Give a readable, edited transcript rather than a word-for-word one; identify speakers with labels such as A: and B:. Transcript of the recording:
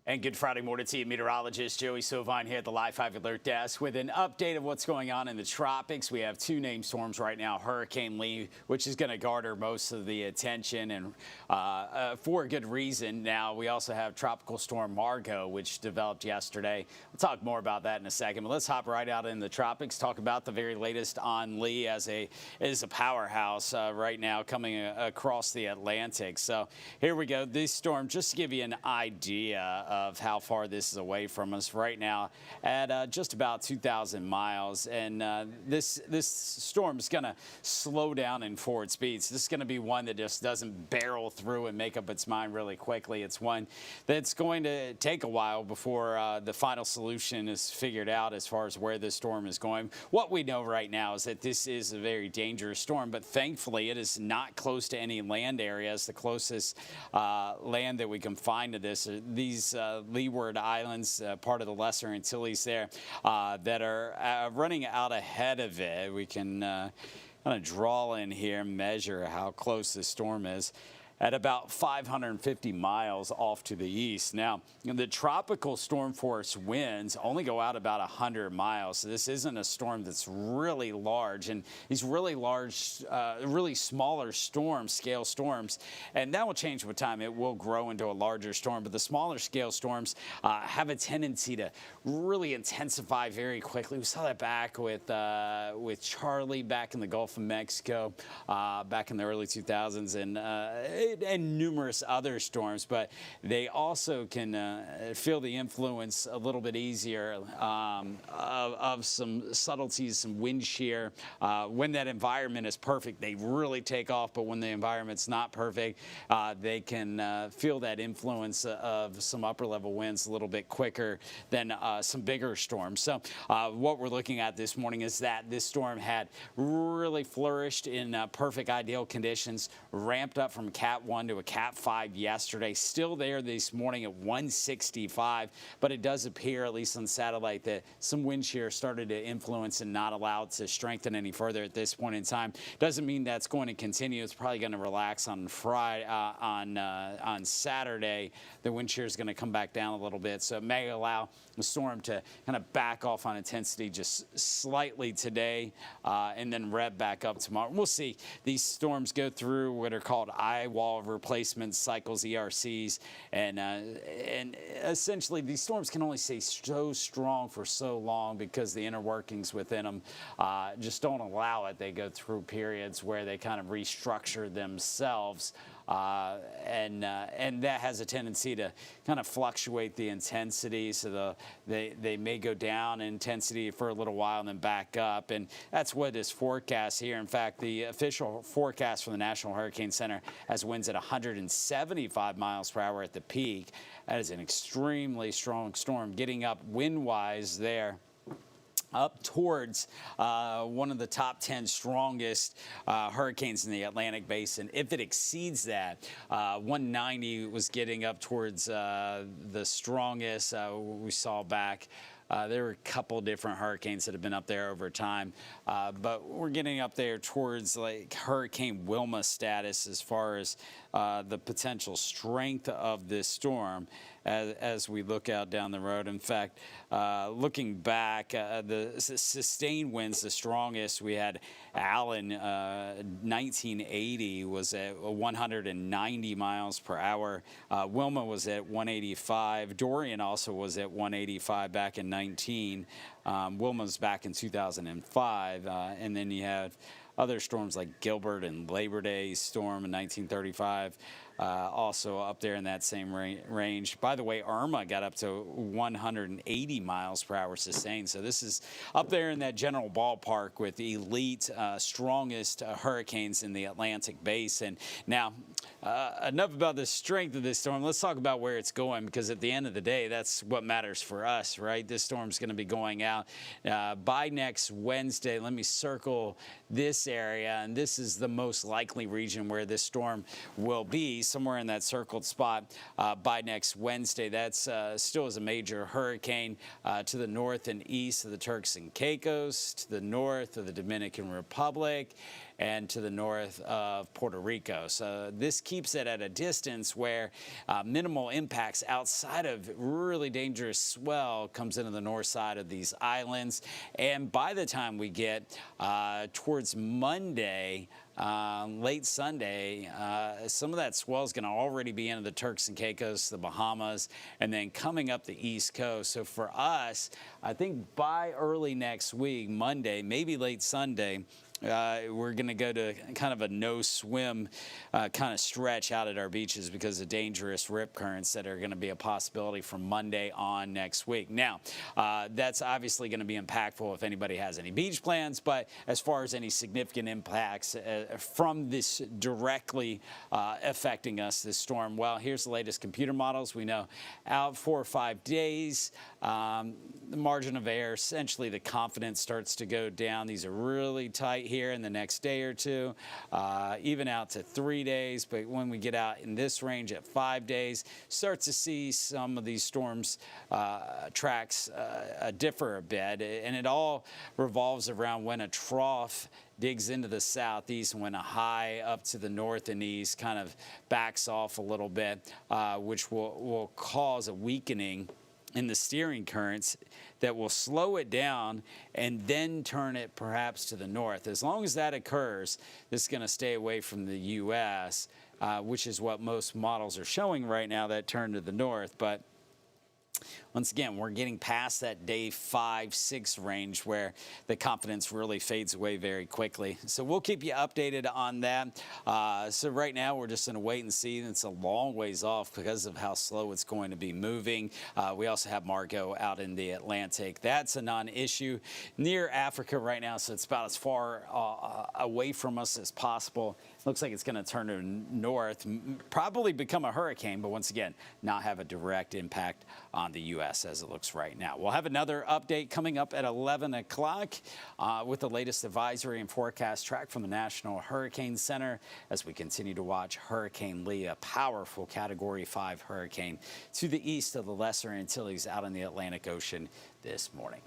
A: And good Friday morning to you, meteorologist Joey Sovine here at the Live 5 Alert Desk with an update of what's going on in the tropics. We have two named storms right now, Hurricane Lee, which is going to garner most of the attention and for a good reason. Now, we also have Tropical Storm Margot, which developed yesterday. We'll talk more about that in a second, but let's hop right out in the tropics, talk about the very latest on Lee as a powerhouse right now coming across the Atlantic. So here we go. This storm, just to give you an idea of how far this is away from us right now at just about 2,000 miles. And this storm is going to slow down in forward speeds. This is going to be one that just doesn't barrel through and make up its mind really quickly. It's one that's going to take a while before the final solution is figured out as far as where this storm is going. What we know right now is that this is a very dangerous storm, but thankfully it is not close to any land areas. The closest land that we can find to this are these Leeward Islands, part of the Lesser Antilles there, that are running out ahead of it. We can kind of draw in here, measure how close this storm is at about 550 miles off to the east. Now, the tropical storm force winds only go out about 100 miles. So this isn't a storm that's really large. And these really large, really smaller storms, scale storms, and that will change with time. It will grow into a larger storm. But the smaller scale storms have a tendency to really intensify very quickly. We saw that back with Charlie back in the Gulf of Mexico back in the early 2000s. And numerous other storms, but they also can feel the influence a little bit easier of some subtleties, some wind shear. When that environment is perfect, they really take off, but when the environment's not perfect, they can feel that influence of some upper level winds a little bit quicker than some bigger storms. So what we're looking at this morning is that this storm had really flourished in perfect ideal conditions, ramped up from Cat 1 to a Cat 5 yesterday, still there this morning at 165, but it does appear, at least on satellite, that some wind shear started to influence and not allow it to strengthen any further at this point in time. Doesn't mean that's going to continue. It's probably going to relax on Friday, on Saturday. The wind shear is going to come back down a little bit, so it may allow the storm to kind of back off on intensity just slightly today and then rev back up tomorrow. We'll see. These storms go through what are called eye wall replacement cycles, ERCs, and essentially these storms can only stay so strong for so long because the inner workings within them just don't allow it. They go through periods where they kind of restructure themselves. And that has a tendency to kind of fluctuate the intensity, so they may go down in intensity for a little while and then back up, and that's what is forecast here. In fact, the official forecast from the National Hurricane Center has winds at 175 miles per hour at the peak. That is an extremely strong storm, getting up wind-wise there up towards one of the top 10 strongest hurricanes in the Atlantic basin. If it exceeds that, 190 was getting up towards the strongest we saw back. There were a couple different hurricanes that have been up there over time, but we're getting up there towards like Hurricane Wilma status as far as the potential strength of this storm as we look out down the road. In fact, looking back, the sustained winds, the strongest we had, Allen, 1980 was at 190 miles per hour. Wilma was at 185. Dorian also was at 185 back in 19. Wilma's back in 2005. And then you have other storms like Gilbert and Labor Day storm in 1935, also up there in that same range. By the way, Irma got up to 180 miles per hour sustained. So this is up there in that general ballpark with elite, strongest hurricanes in the Atlantic basin. Now, enough about the strength of this storm. Let's talk about where it's going, because at the end of the day, that's what matters for us, right? This storm's going to be going out by next Wednesday. Let me circle this area, and this is the most likely region where this storm will be, somewhere in that circled spot by next Wednesday. That's still is a major hurricane to the north and east of the Turks and Caicos, to the north of the Dominican Republic, and to the north of Puerto Rico. So this keeps it at a distance where minimal impacts outside of really dangerous swell comes into the north side of these islands. And by the time we get towards Monday, late Sunday, some of that swell is going to already be into the Turks and Caicos, the Bahamas, and then coming up the East Coast. So for us, I think by early next week, Monday, maybe late Sunday, we're going to go to kind of a no-swim kind of stretch out at our beaches because of dangerous rip currents that are going to be a possibility from Monday on next week. Now, that's obviously going to be impactful if anybody has any beach plans, but as far as any significant impacts from this directly affecting us, this storm, well, here's the latest computer models. We know out 4 or 5 days, the margin of error, essentially the confidence starts to go down. These are really tight here in the next day or two, even out to 3 days. But when we get out in this range at 5 days, start to see some of these storms tracks differ a bit. And it all revolves around when a trough digs into the southeast and when a high up to the north and east kind of backs off a little bit, which will cause a weakening in the steering currents that will slow it down and then turn it perhaps to the north. As long as that occurs, this is going to stay away from the U.S., which is what most models are showing right now, that turn to the north. But once again, we're getting past that day 5, 6 range where the confidence really fades away very quickly. So we'll keep you updated on that. So right now we're just in a wait and see. It's a long ways off because of how slow it's going to be moving. We also have Margot out in the Atlantic. That's a non-issue near Africa right now, so it's about as far away from us as possible. Looks like it's going to turn to north, probably become a hurricane, but once again, not have a direct impact on the U.S. as it looks right now. We'll have another update coming up at 11 o'clock with the latest advisory and forecast track from the National Hurricane Center as we continue to watch Hurricane Lee, a powerful Category 5 hurricane to the east of the Lesser Antilles out in the Atlantic Ocean this morning.